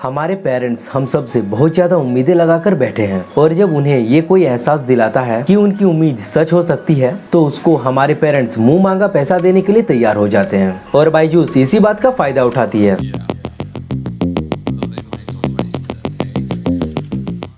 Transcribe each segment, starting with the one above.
हमारे पेरेंट्स हम सब से बहुत ज़्यादा उम्मीदें लगाकर बैठे हैं और जब उन्हें ये कोई एहसास दिलाता है कि उनकी उम्मीद सच हो सकती है तो उसको हमारे पेरेंट्स मुंह मांगा पैसा देने के लिए तैयार हो जाते हैं और बायजूस इसी बात का फायदा उठाती है।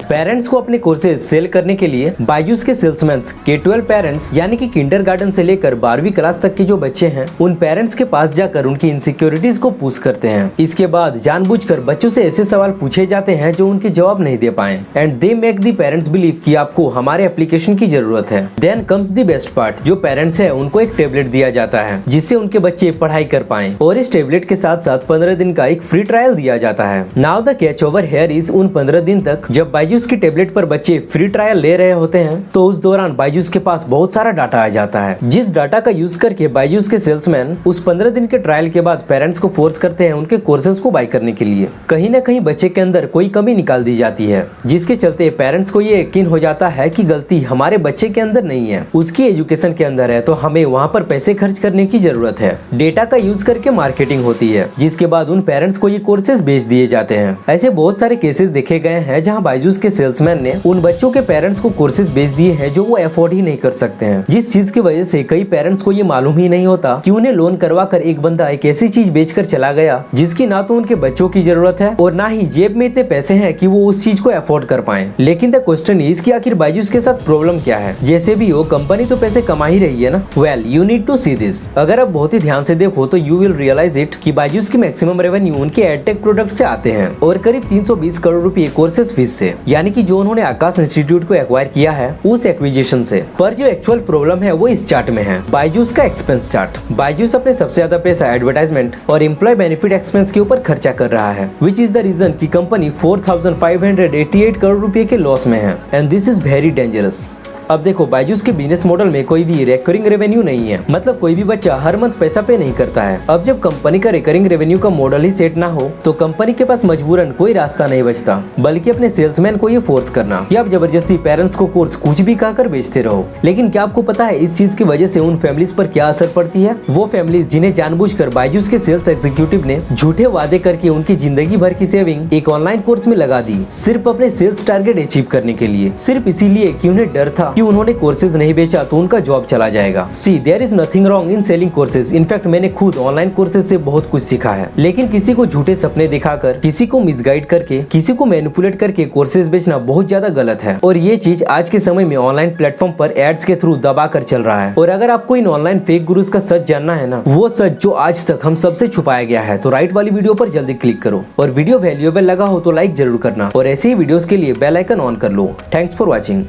पेरेंट्स को अपने कोर्सेज सेल करने के लिए बायजूस के सेल्समैन K-12 पेरेंट्स यानी कि किंडरगार्टन से लेकर 12वीं क्लास तक के जो बच्चे हैं उन पेरेंट्स के पास जाकर उनकी इनसिक्योरिटीज को पूछ करते हैं। इसके बाद जानबूझकर बच्चों से ऐसे सवाल पूछे जाते हैं जो उनके जवाब नहीं दे पाए and they make the parents believe कि आपको हमारे एप्लीकेशन की जरूरत है। Then comes the best part, जो पेरेंट्स है उनको एक टेबलेट दिया जाता है जिससे उनके बच्चे पढ़ाई कर पाए और इस टेबलेट के साथ साथ 15 दिन का एक फ्री ट्रायल दिया जाता है। Now the catch over here is उन 15 दिन तक जब बायजूस की टेबलेट पर बच्चे फ्री ट्रायल ले रहे होते हैं तो उस दौरान बायजूस के पास बहुत सारा डाटा आ जाता है, जिस डाटा का यूज करके बायजूस के सेल्समैन उस 15 दिन के ट्रायल के बाद पेरेंट्स को फोर्स करते हैं उनके कोर्सेज को बाय करने के लिए। कहीं ना कहीं बच्चे के अंदर कोई कमी निकाल दी जाती है जिसके चलते पेरेंट्स को ये यकीन हो जाता है कि गलती हमारे बच्चे के अंदर नहीं है, उसकी एजुकेशन के अंदर है, तो हमें वहाँ पर पैसे खर्च करने की जरूरत है। डेटा का यूज करके मार्केटिंग होती है जिसके बाद उन पेरेंट्स को ये कोर्सेज बेच दिए जाते हैं। ऐसे बहुत सारे केसेस देखे गए हैं जहाँ बायजूस के सेल्समैन ने उन बच्चों के पेरेंट्स को कोर्सेज बेच दिए हैं जो वो अफोर्ड ही नहीं कर सकते हैं, जिस चीज की वजह से कई पेरेंट्स को ये मालूम ही नहीं होता कि उन्हें लोन करवा कर एक बंदा एक ऐसी चीज बेचकर चला गया जिसकी ना तो उनके बच्चों की जरूरत है और ना ही जेब में इतने पैसे हैं कि वो उस चीज को अफोर्ड कर पाए। लेकिन द क्वेश्चन इज कि आखिर बायजूस के साथ प्रॉब्लम क्या है? जैसे भी हो कंपनी तो पैसे कमा ही रही है ना। Well you need to see this. अगर आप बहुत ही ध्यान से देखो तो यू विल रियलाइज इट कि बायजूस की मैक्सिमम रेवेन्यू उनके एडटेक प्रोडक्ट से आते हैं और करीब 320 करोड़ रुपए कोर्सेज फीस से, यानी कि जो उन्होंने आकाश इंस्टीट्यूट को एक्वायर किया है उस एक्विजिशन से। पर जो एक्चुअल प्रॉब्लम है वो इस चार्ट में है, बायजूस का एक्सपेंस चार्ट। बायजूस अपने सबसे ज्यादा पैसा एडवर्टाइजमेंट और एम्प्लॉय बेनिफिट एक्सपेंस के ऊपर खर्चा कर रहा है, विच इज द रीजन कि कंपनी 4588 करोड़ रुपए के लॉस में है and this is very dangerous. अब देखो बायजूस के बिजनेस मॉडल में कोई भी रिकरिंग रेवेन्यू नहीं है, मतलब कोई भी बच्चा हर मंथ पैसा पे नहीं करता है। अब जब कंपनी का रिकरिंग रेवेन्यू का मॉडल ही सेट ना हो तो कंपनी के पास मजबूरन कोई रास्ता नहीं बचता बल्कि अपने सेल्समैन को ये फोर्स करना कि आप जबरदस्ती पेरेंट्स को कोर्स कुछ भी कहकर बेचते रहो। लेकिन क्या आपको पता है इस चीज की वजह से उन फैमिलीज पर क्या असर पड़ती है? वो फैमिलीज जिन्हें जानबूझकर बायजूस के सेल्स एग्जीक्यूटिव ने झूठे वादे करके उनकी जिंदगी भर की सेविंग एक ऑनलाइन कोर्स में लगा दी सिर्फ अपने सेल्स टारगेट अचीव करने के लिए, सिर्फ इसीलिए कि उन्हें डर था कि उन्होंने कोर्सेज नहीं बेचा तो उनका जॉब चला जाएगा। See there is nothing wrong in selling courses. In fact मैंने खुद ऑनलाइन कोर्सेज से बहुत कुछ सीखा है, लेकिन किसी को झूठे सपने दिखाकर, किसी को मिसगाइड करके, किसी को मैनिपुलेट करके कोर्सेज बेचना बहुत ज्यादा गलत है और ये चीज आज के समय में ऑनलाइन प्लेटफॉर्म पर एड्स के थ्रू दबा कर चल रहा है। और अगर आपको इन ऑनलाइन फेक गुरुज का सच जानना है ना, वो सच जो आज तक हम सबसे छुपाया गया है, तो राइट वाली वीडियो पर जल्दी क्लिक करो और वीडियो वैल्यूएबल लगा हो तो लाइक जरूर करना और ऐसे ही वीडियोस के लिए बेल आइकन ऑन कर लो। Thanks for watching.